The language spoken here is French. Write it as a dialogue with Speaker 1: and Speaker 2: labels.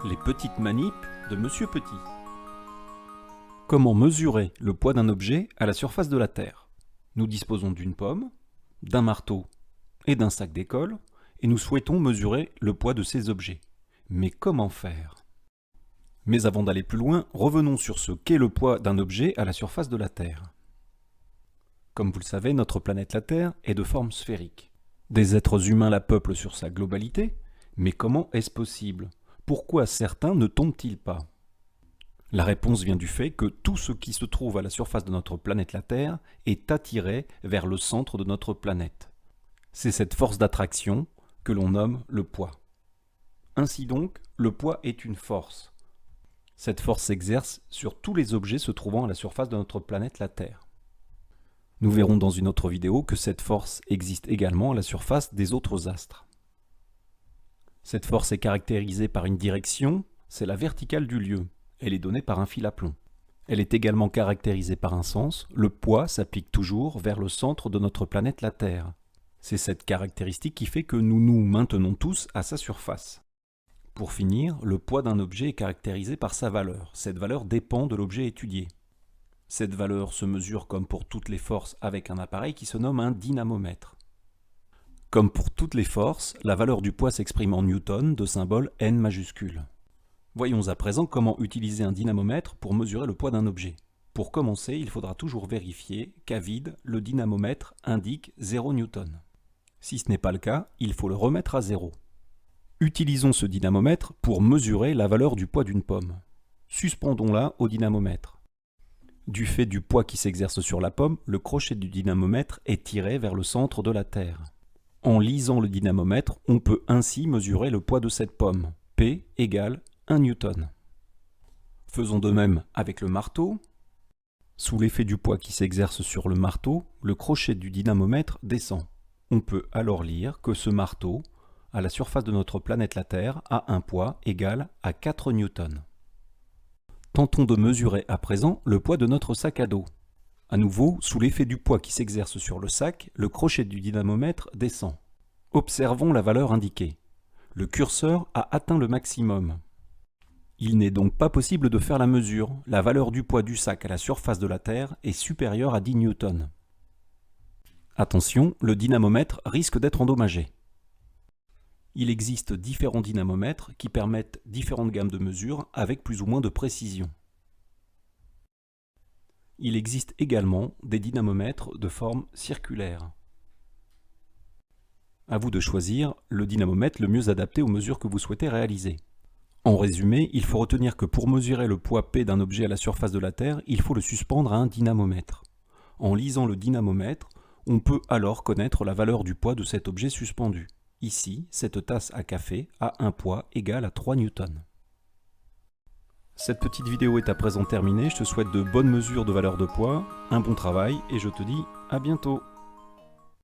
Speaker 1: Les petites manips de Monsieur Petit. Comment mesurer le poids d'un objet à la surface de la Terre? Nous disposons d'une pomme, d'un marteau et d'un sac d'école, et nous souhaitons mesurer le poids de ces objets. Mais comment faire? Mais avant d'aller plus loin, revenons sur ce qu'est le poids d'un objet à la surface de la Terre. Comme vous le savez, notre planète la Terre est de forme sphérique. Des êtres humains la peuplent sur sa globalité, mais comment est-ce possible? Pourquoi certains ne tombent-ils pas? La réponse vient du fait que tout ce qui se trouve à la surface de notre planète la Terre est attiré vers le centre de notre planète. C'est cette force d'attraction que l'on nomme le poids. Ainsi donc, le poids est une force. Cette force s'exerce sur tous les objets se trouvant à la surface de notre planète la Terre. Nous verrons dans une autre vidéo que cette force existe également à la surface des autres astres. Cette force est caractérisée par une direction, c'est la verticale du lieu. Elle est donnée par un fil à plomb. Elle est également caractérisée par un sens, le poids s'applique toujours vers le centre de notre planète la Terre. C'est cette caractéristique qui fait que nous nous maintenons tous à sa surface. Pour finir, le poids d'un objet est caractérisé par sa valeur. Cette valeur dépend de l'objet étudié. Cette valeur se mesure comme pour toutes les forces avec un appareil qui se nomme un dynamomètre. Comme pour toutes les forces, la valeur du poids s'exprime en newton de symbole N majuscule. Voyons à présent comment utiliser un dynamomètre pour mesurer le poids d'un objet. Pour commencer, il faudra toujours vérifier qu'à vide, le dynamomètre indique 0 newton. Si ce n'est pas le cas, il faut le remettre à 0. Utilisons ce dynamomètre pour mesurer la valeur du poids d'une pomme. Suspendons-la au dynamomètre. Du fait du poids qui s'exerce sur la pomme, le crochet du dynamomètre est tiré vers le centre de la Terre. En lisant le dynamomètre, on peut ainsi mesurer le poids de cette pomme. P égale 1 newton. Faisons de même avec le marteau. Sous l'effet du poids qui s'exerce sur le marteau, le crochet du dynamomètre descend. On peut alors lire que ce marteau, à la surface de notre planète la Terre, a un poids égal à 4 newtons. Tentons de mesurer à présent le poids de notre sac à dos. À nouveau, sous l'effet du poids qui s'exerce sur le sac, le crochet du dynamomètre descend. Observons la valeur indiquée. Le curseur a atteint le maximum. Il n'est donc pas possible de faire la mesure. La valeur du poids du sac à la surface de la Terre est supérieure à 10 newtons. Attention, le dynamomètre risque d'être endommagé. Il existe différents dynamomètres qui permettent différentes gammes de mesures avec plus ou moins de précision. Il existe également des dynamomètres de forme circulaire. À vous de choisir le dynamomètre le mieux adapté aux mesures que vous souhaitez réaliser. En résumé, il faut retenir que pour mesurer le poids P d'un objet à la surface de la Terre, il faut le suspendre à un dynamomètre. En lisant le dynamomètre, on peut alors connaître la valeur du poids de cet objet suspendu. Ici, cette tasse à café a un poids égal à 3 newtons. Cette petite vidéo est à présent terminée, je te souhaite de bonnes mesures de valeur de poids, un bon travail et je te dis à bientôt.